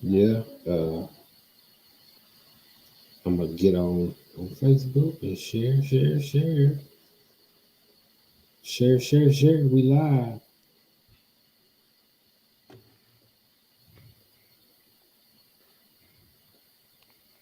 Yeah. I'm gonna get on Facebook and share. We live.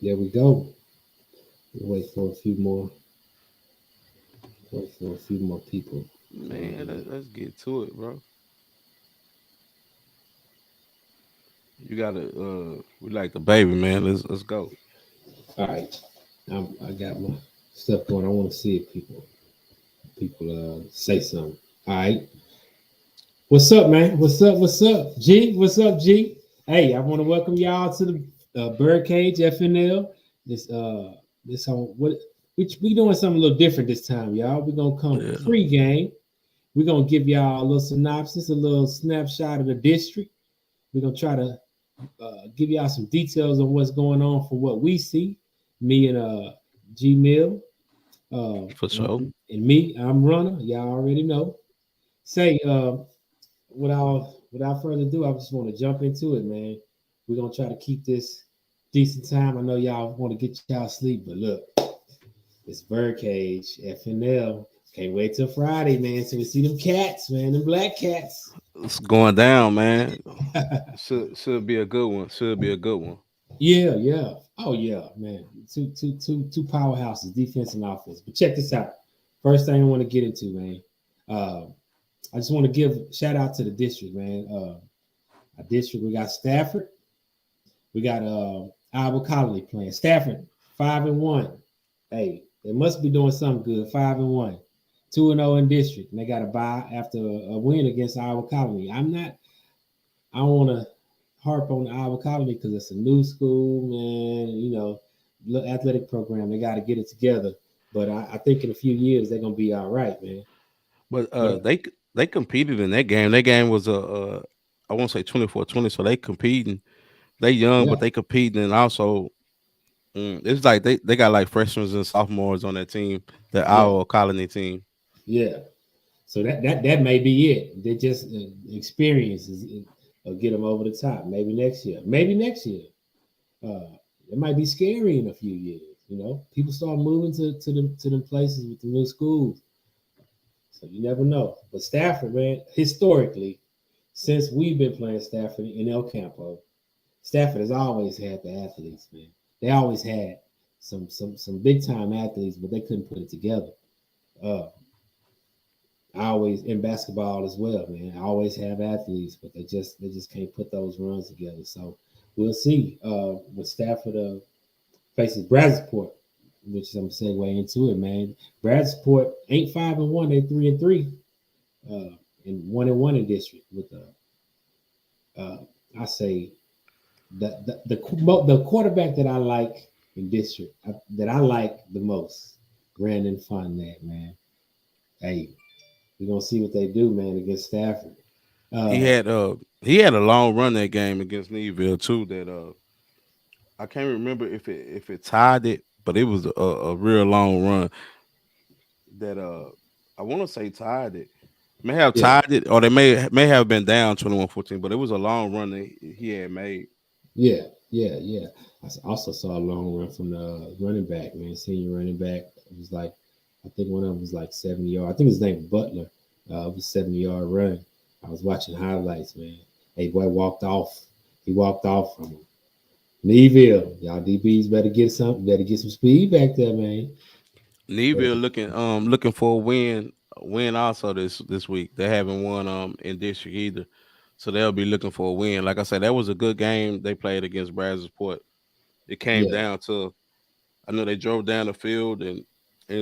There we go. We'll wait for a few more. Wait for a few more people coming Man, in. let's get to it, bro. You gotta we like the baby, man. Let's go. All right. I got my stuff going. I want to see if people say something. All right. What's up, man? What's up? What's up, G? What's up, G? Hey, I want to welcome y'all to the BirdCage FNL. This this on what we doing something a little different this time, y'all. We're gonna come Yeah. pre-game. We're gonna give y'all a little synopsis, a little snapshot of the district. We're gonna try to give y'all some details on what's going on for what we see. Me and G Mill, uh, For sure. and me, I'm runner. Y'all already know. Say, without further ado, I just want to jump into it, man. We're gonna try to keep this decent time. I know y'all want to get y'all sleep, but look, it's Birdcage, FNL. Can't wait till Friday, man, so we see them cats, man, them black cats. It's going down, man. Should be a good one. Should be a good one. Yeah, yeah. Oh yeah, man. Two powerhouses, defense and offense. But check this out. First thing I want to get into, man. Uh, I just want to give shout out to the district, man. Our district, we got Stafford, we got Iowa Colony playing. Stafford 5-1. Hey, they must be doing something good. 5-1, 2-0 in district, and they got a bye after a win against Iowa Colony. I'm not. I don't want to harp on the Iowa Colony because it's a new school, man. You know, athletic program. They got to get it together. But I think in a few years they're gonna be all right, man. But But they competed in that game. That game was I won't say 24-20, so they competing. They young, yeah, but they competing, and also it's like they got like freshmen and sophomores on that team, the yeah, Iowa Colony team. yeah. So that may be it. They just experiences will get them over the top. Maybe next year. Maybe next year. Uh, it might be scary in a few years. You know, people start moving to them places with the new schools. So you never know. But Stafford, man, historically, since we've been playing Stafford in El Campo, Stafford has always had the athletes, man. They always had some big time athletes, but they couldn't put it together. Uh, I always in basketball as well, man. I always have athletes, but they just can't put those runs together. So we'll see. With Stafford faces Brazosport, which I'm segue into it, man. Brazosport ain't 5-1, they 3-3, uh, and 1-1 in district with uh, I say the quarterback that I like in district that I like the most, Brandon Fournette, man. Hey, we're gonna see what they do, man, against Stafford. He Uh, had uh he had a long run that game against Needville too. That I can't remember if it tied it, but it was a real long run that I want to say tied it. May have yeah, tied it, or they may have been down 21-14, but it was a long run that he had made. yeah. I also saw a long run from the running back, man, senior running back. It was like, I think one of them was like 70 yards. I think his name was Butler. It was 70-yard run. I was watching highlights, man. Hey, boy walked off. He walked off from him. Needville, y'all DBs better get some speed back there, man. Needville looking for a win also this week. They haven't won in district either, so they'll be looking for a win. Like I said, that was a good game they played against Brazosport. It came Yeah, down to I know they drove down the field and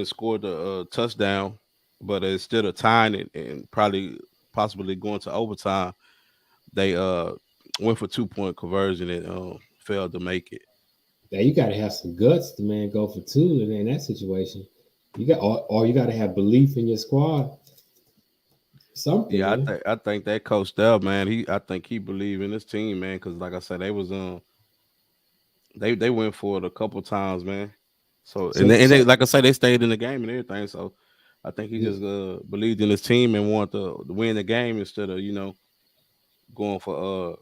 scored the touchdown, but instead of tying it and probably possibly going to overtime, they went for 2 point conversion and failed to make it. now you got to have some guts to man go for two in that situation. Or you got to have belief in your squad. Something, Yeah, I man. think I think that coach there, man, I think he believed in his team, man, because like I said, they went for it a couple times, man. So and they So like I said, they stayed in the game and everything. So I think he yeah, just believed in his team and wanted to win the game instead of going for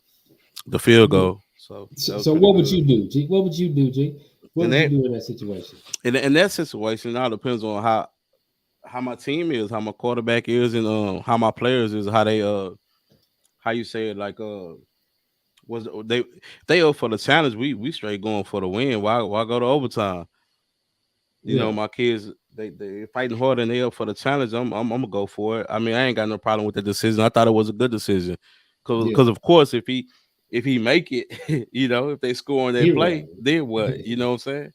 the field yeah. goal. So that So, was so pretty what would good. you do, G? What would you do, G? What And would you that do in that situation? in that situation, it all depends on how my team is, how my quarterback is, and how my players is, how they how you say it, like was they up for the challenge. We straight going for the win. Why go to overtime? You know, Yeah, my kids they fighting hard and they up for the challenge. I'm gonna go for it. I mean, I ain't got no problem with the decision. I thought it was a good decision, yeah. cause of course if he make it, you know, if they score on that Then play, what? then what? You know what I'm saying?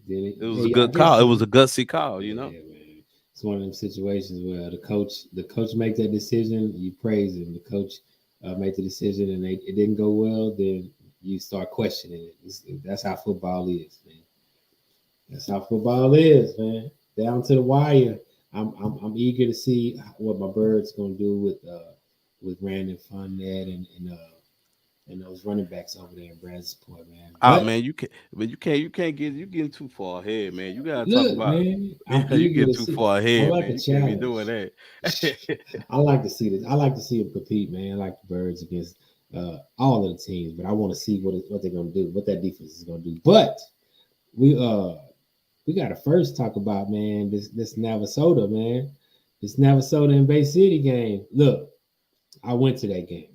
Then It was a hey, I good guess call. It so. was a gutsy call. You know. Yeah, man. It's one of them situations where the coach make that decision. You praise him. The coach made the decision, and it didn't go well. Then you start questioning it. That's how football is, man. That's how football is, man. Down to the wire. I'm eager to see what my Birds gonna do with Brandon Fournette and those running backs over there in Brazosport, man. Ah But man, you can't. But you can't get you getting too far ahead, man. You gotta talk look, about. man, I'm Yeah, you eager getting to too see. far I ahead, like man. a You can't be doing challenge. that. I like to see this. I like to see them compete, man. I like the Birds against all of the teams, but I want to see what they're gonna do, what that defense is gonna do. But we uh we gotta first talk about, man, this Navasoto, man. This Navasoto and Bay City game. Look, I went to that game.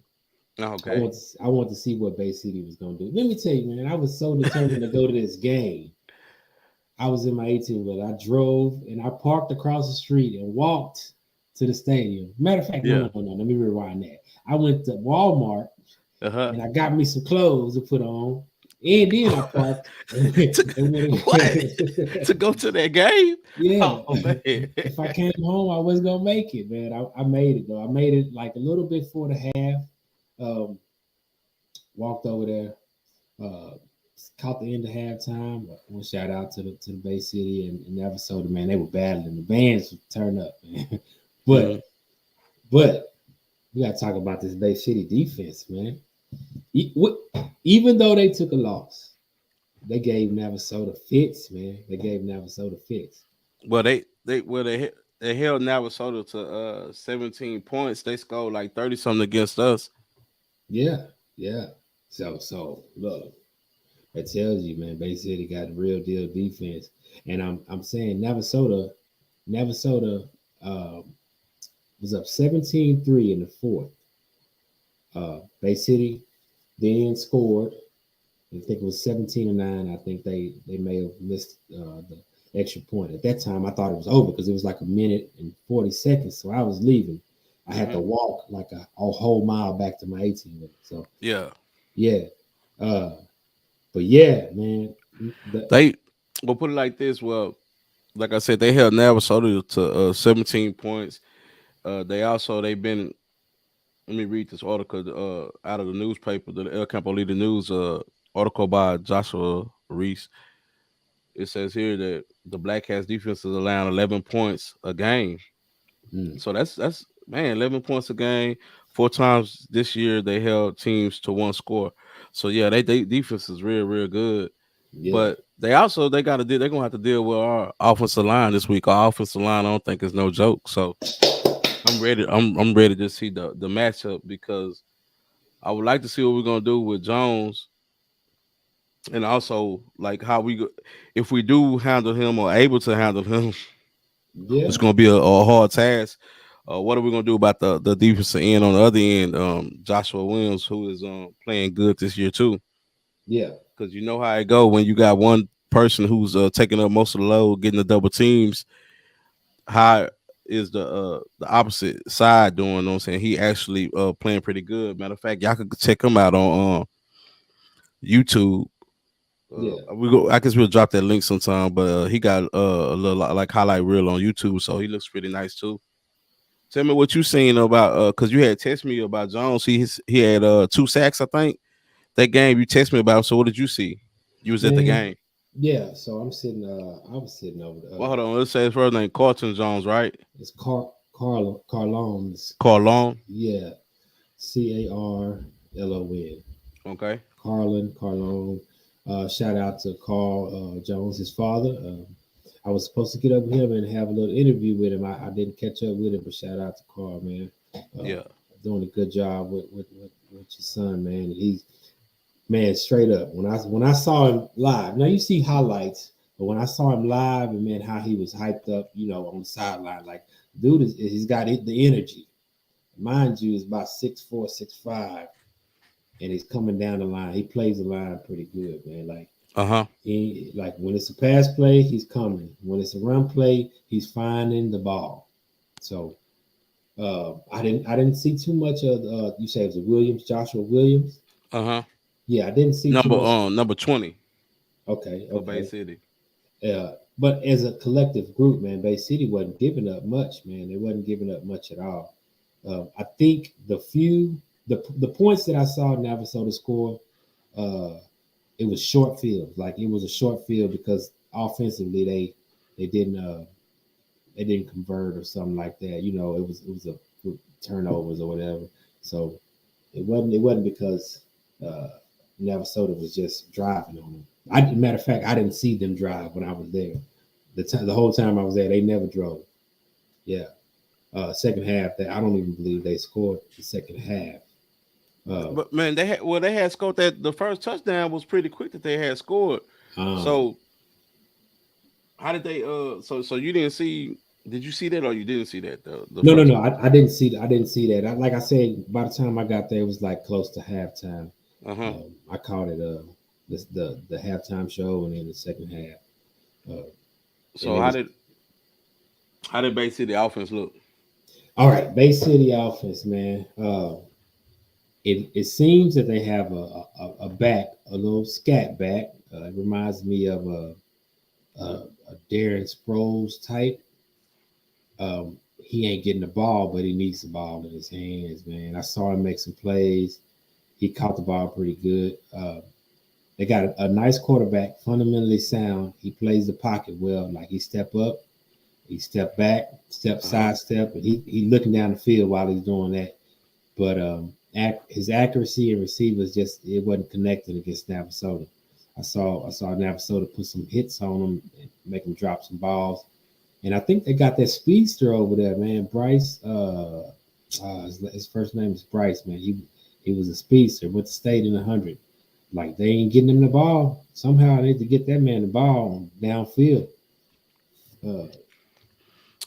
Okay. I want to see what Bay City was gonna do. Let me tell you, man, I was so determined to go to this game. I was in my 18 wheeler. I drove and I parked across the street and walked to the stadium. Matter of fact, Yeah. no. Let me rewind that. I went to Walmart Uh-huh. and I got me some clothes to put on. And then I parked and to, went. what? To go to that game? Yeah. Oh man. If I came home, I was gonna make it, man. I made it though. I made it like a little bit before the half. Um, walked over there, uh, caught the end of halftime. One shout out to the Bay City and Navasoto, man. They were battling. The bands would turn up, man. Hmm. but we gotta talk about this Bay City defense, man. Even though they took a loss, they gave Navasoto fits, man. They gave Navasoto fits. Well, they held Navasoto to 17 points. They scored like 30 something against us. Yeah, yeah. So look, that tells you, man, Bay City got the real deal defense. And I'm saying Navasota was up 17-3 in the fourth. Bay City then scored. I think it was 17-9. I think they may have missed the extra point. At that time, I thought it was over because it was like a minute and 40 seconds. So I was leaving. I had to Hmm. walk like a whole mile back to my 18 minutes. So Yeah. yeah. Uh, but yeah, man. The, They We'll put it like this. Well, like I said, they held Navasoto to 17 points. They've been, let me read this article out of the newspaper, the El Campo Leader News article by Joshua Reese. It says here that the Black Cats defense is allowing 11 points a game. mm, So that's man, 11 points a game. Four times this year they held teams to one score. So yeah, they defense is real good. yeah. But they got to they're gonna have to deal with our offensive line this week. Our offensive line, I don't think is no joke. So I'm ready. I'm ready to see the matchup because I would like to see what we're gonna do with Jones, and also like how if we do handle him or able to handle him, it's Yeah, gonna be a hard task. What are we gonna do about the defensive end on the other end? Joshua Williams, who is playing good this year too, yeah, because you know how it go when you got one person who's taking up most of the load, getting the double teams. How is the opposite side doing? You know what I'm saying? He actually playing pretty good. Matter of fact, y'all could check him out on YouTube. yeah, I guess we'll drop that link sometime. But he got a little like highlight reel on YouTube, so he looks pretty nice too. Tell me what you seen about because you had texted me about Jones. He had 2 sacks, I think. That game you texted me about. So what did you see? You was at the man. game. Yeah, so I was sitting over Well, hold on. Let's say his first name Carlton Jones, right? it's Carlones. Carlon. Yeah, Carlon. Okay. Carlone. Shout out to Carl Jones, his father. I was supposed to get up with him and have a little interview with him. I didn't catch up with him, but shout out to Carl, man. Uh, Yeah. doing a good job with your son, man. Man, straight up. When I saw him live, now you see highlights, but when I saw him live and man, how he was hyped up, on the sideline, like dude he's got the energy. Mind you, is about 6'4", 6'5", and he's coming down the line. He plays the line pretty good, man. Like Uh-huh. when it's a pass play, he's coming. When it's a run play, he's finding the ball. So I didn't see too much of you say it was Williams, Joshua Williams. Uh-huh. Yeah, I didn't see too Number much. number 20 Okay, for Bay okay. City. But as a collective group, man, Bay City wasn't giving up much, man. They wasn't giving up much at all. I think the points that I saw Navasoto score, uh, it was short field. Like it was a short field because offensively they didn't they didn't convert or something like that. It was a turnovers or whatever. So it wasn't because uh, Navasoto was just driving on them. Matter of fact, I didn't see them drive when I was there. The whole time I was there, they never drove. Yeah. Second half, that I don't even believe they scored the second half. Uh, But man, they had scored that the first touchdown was pretty quick that they had scored. um, So how did they so you didn't see did you see that or you didn't see that the no, no, first no. one? I didn't see. I didn't see that. Like I said, by the time I got there, it was like close to halftime. Uh-huh. I caught it. The halftime show and then the second half. Uh, and So it was how did Bay City offense look? all right. Bay City offense, man. It seems that they have a back, a little scat back. It reminds me of a Darren Sproles type. He ain't getting the ball, but he needs the ball in his hands, man. I saw him make some plays. He caught the ball pretty good. They got a nice quarterback, fundamentally sound. He plays the pocket well. Like he step up, he step back, Uh-huh. side step, and he looking down the field while he's doing that. But his accuracy and receivers just it wasn't connected against Navasoto. I saw Navasoto put some hits on him and make him drop some balls. And I think they got that speedster over there, man. Bryce, his first name is Bryce, man. He was a speedster, went to state in 100. Like they ain't getting him the ball. Somehow I need to get that man the ball downfield. Uh,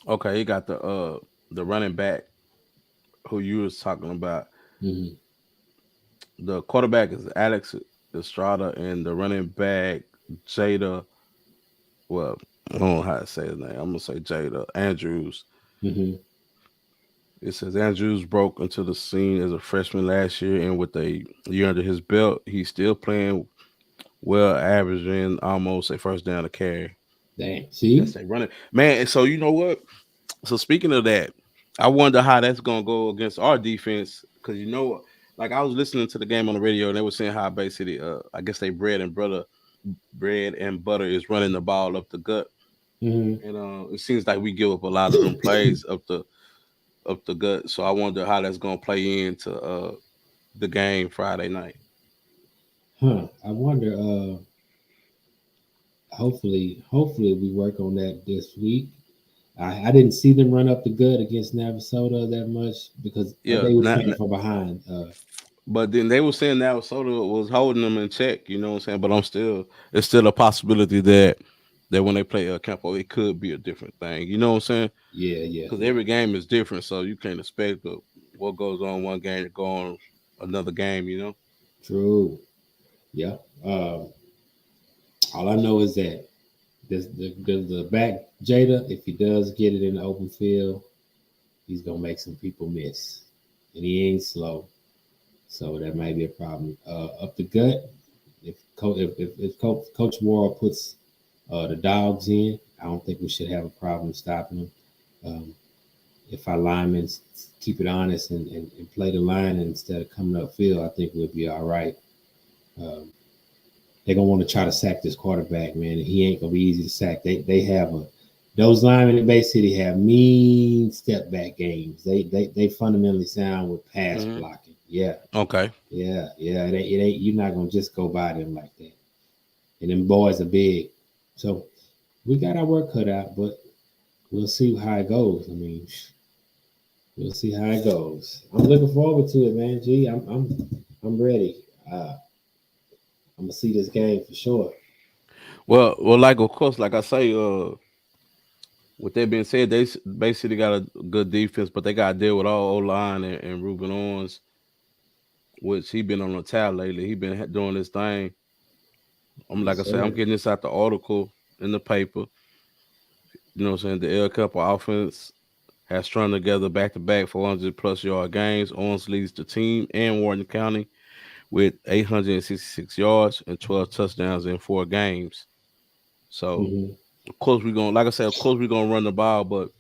Okay, you got the running back who you was talking about. mhm. The quarterback is Alex Estrada and the running back Jada, well, I don't know how to say his name. I'm gonna say Jada Andrews. Mhm. It says Andrews broke into the scene as a freshman last year, and with a year under his belt, he's still playing well, averaging almost a first down to carry. Dang. That's See? a running man. And so you know what? So speaking of that, I wonder how that's gonna go against our defense because like I was listening to the game on the radio and they were saying how basically, I guess they bread and butter is running the ball up the gut, Mhm. and it seems like we give up a lot of them plays up the gut. So I wonder how that's gonna play into the game Friday night. Huh. I wonder. Hopefully we work on that this week. I didn't see them run up the gut against Navasota that much because Yeah, they were playing from behind. but then they were saying that Soda was holding them in check. You know what I'm saying? But it's still a possibility that when they play Campo, it could be a different thing. You know what I'm saying? Yeah, yeah, Because yeah. every game is different, so you can't expect what goes on one game to go on another game. You know? True. Yeah. All I know is that the back Jada, if he does get it in the open field, he's gonna make some people miss, and he ain't slow, so that might be a problem. Up the gut, if Coach Morrow puts the dogs in, I don't think we should have a problem stopping them. Um, if our linemen keep it honest and play the line instead of coming up field, I think we'll be all right. Um, they're gonna want to try to sack this quarterback, man. And he ain't gonna be easy to sack. They have those linemen in Bay City have mean step back games. They fundamentally sound with pass Hmm. blocking. Yeah, Okay. yeah, yeah. It ain't you're not gonna just go by them like that. And them boys are big, so we got our work cut out. But we'll see how it goes. I mean, we'll see how it goes. I'm looking forward to it, man. I'm ready. Uh, I'm gonna see this game for sure. Well, like of course, like I say, with that being said, basically got a good defense, but they got to deal with all O line and Ruben Owens, which he been on the towel lately. He been doing this thing. I'm like Yes, I said, I'm sir. getting this out the article in the paper. You know what I'm saying? The El Campo offense has strung together back to back 400 plus yard games. Owens leads the team and Warden County with 866 yards and 12 touchdowns in 4 games. So Hmm. of course we're gonna, like I said, of course we're gonna run the ball, but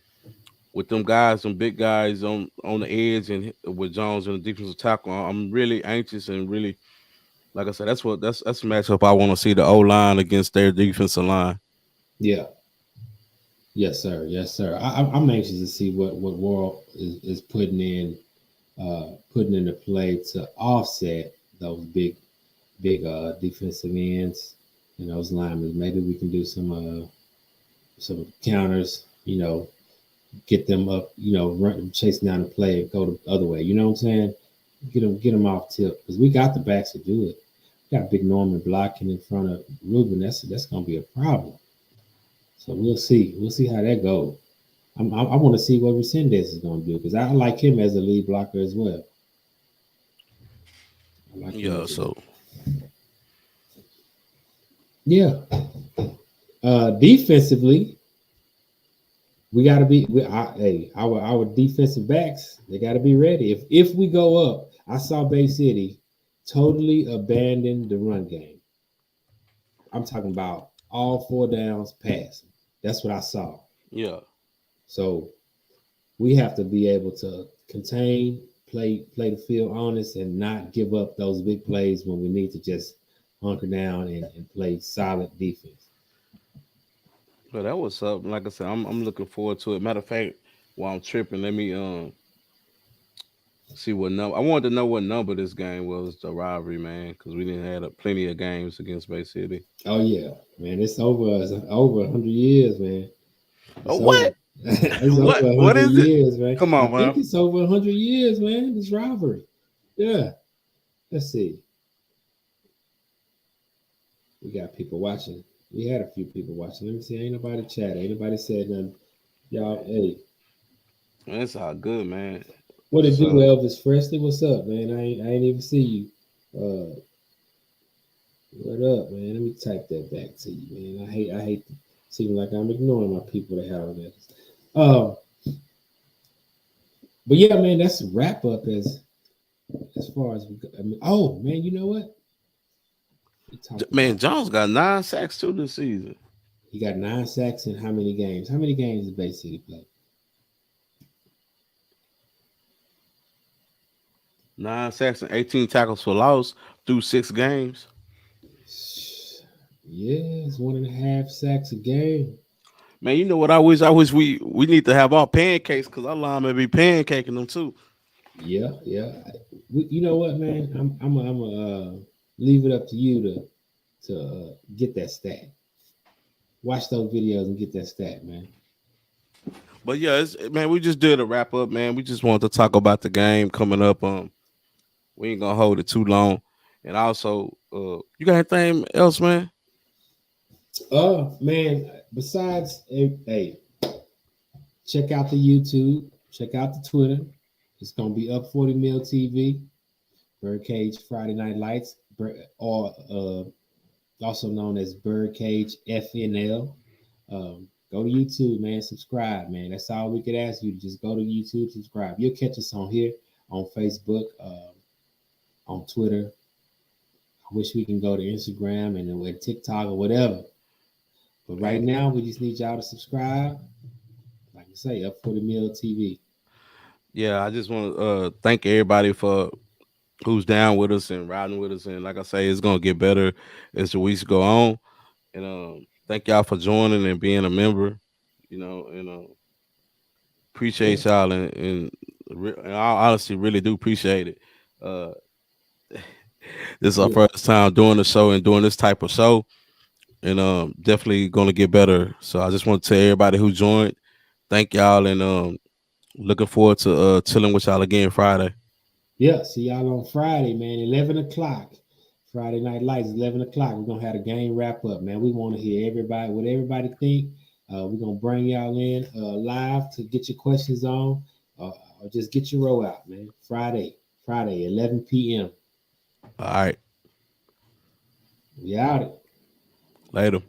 with them guys, some big guys on the edge, and with Jones and the defensive tackle, I'm really anxious and really, like I said, that's a matchup I want to see, the O line against their defensive line. Yeah. Yes, sir. Yes, sir. I'm anxious to see what World is putting into play to offset those big defensive ends and those linemen. Maybe we can do some counters. Get them up. Run, chasing down the play and go the other way. You know what I'm saying? Get them off tip because we got the backs to do it. We got Big Norman blocking in front of Ruben. That's gonna be a problem. So we'll see. We'll see how that goes. I want to see what Resendez is going to do because I like him as a lead blocker as well. I like him Yeah, as a so yeah. Defensively, we got to be. Hey, our defensive backs they got to be ready. If we go up, I saw Bay City totally abandon the run game. I'm talking about all four downs passing. That's what I saw. yeah. So we have to be able to contain, play the field honest, and not give up those big plays when we need to just hunker down and play solid defense. But that was something. Like I said, I'm looking forward to it. Matter of fact, while I'm tripping, let me see what number. I wanted to know what number this game was, the rivalry, man, because we didn't have plenty of games against Bay City. Oh yeah, man, it's over 100 years, man. Oh, It's over. what? It's over what? a What hundred is it? years, man. Come I on, think man. it's over 100 years, man. This rivalry. Yeah. Let's see. We got people watching. We had a few people watching. Let me see. Ain't nobody chat. Ain't nobody said nothing. Y'all, hey, Man, it's all good, man. what it do, So Elvis Presley? What's up, man? I ain't even see you. What up, man? Let me type that back to you, man. I hate to seem like I'm ignoring my people that have that. Uh, but yeah, man, that's a wrap up as far as we go. I mean, oh man, you know what? We talked Man, about Jones got 9 sacks too this season. he got 9 sacks in how many games? How many games did Bay City play? 9 sacks and 18 tackles for loss through 6 games. Yeah, it's 1.5 sacks a game. Man, you know what I wish? I wish we need to have our pancakes because our linemen be pancaking them too. Yeah, yeah. You know what, man? I'm leave it up to you to get that stat. Watch those videos and get that stat, man. But yeah, man, we just did a wrap up, man. We just wanted to talk about the game coming up. We ain't gonna hold it too long. And also, you got anything else, man? Man. Besides, hey, check out the YouTube. Check out the Twitter. It's gonna be up 40 mil TV. BirdCage Friday Night Lights, or also known as BirdCage FNL. Go to YouTube, man. Subscribe, man. That's all we could ask you. Just go to YouTube, subscribe. You'll catch us on here, on Facebook, on Twitter. I wish we can go to Instagram and with TikTok or whatever. But right Man, now, we just need y'all to subscribe. Like I say, up 40 mil TV. yeah, I just want to thank everybody for who's down with us and riding with us. And like I say, it's gonna get better as the weeks go on. And thank y'all for joining and being a member. And Yeah. appreciate y'all and I honestly really do appreciate it. Uh, this is our Yeah. first time doing the show and doing this type of show, and definitely gonna get better. So I just want to tell everybody who joined, thank y'all, and looking forward to chilling with y'all again Friday. Yeah. See y'all on Friday, man. 11 o'clock. Friday Night Lights, 11 o'clock. We're going to have the game wrap up, man. We want to hear what everybody think. We're going to bring y'all in live to get your questions on or just get your roll out, man. Friday, 11 p.m. All right. We out it. Later.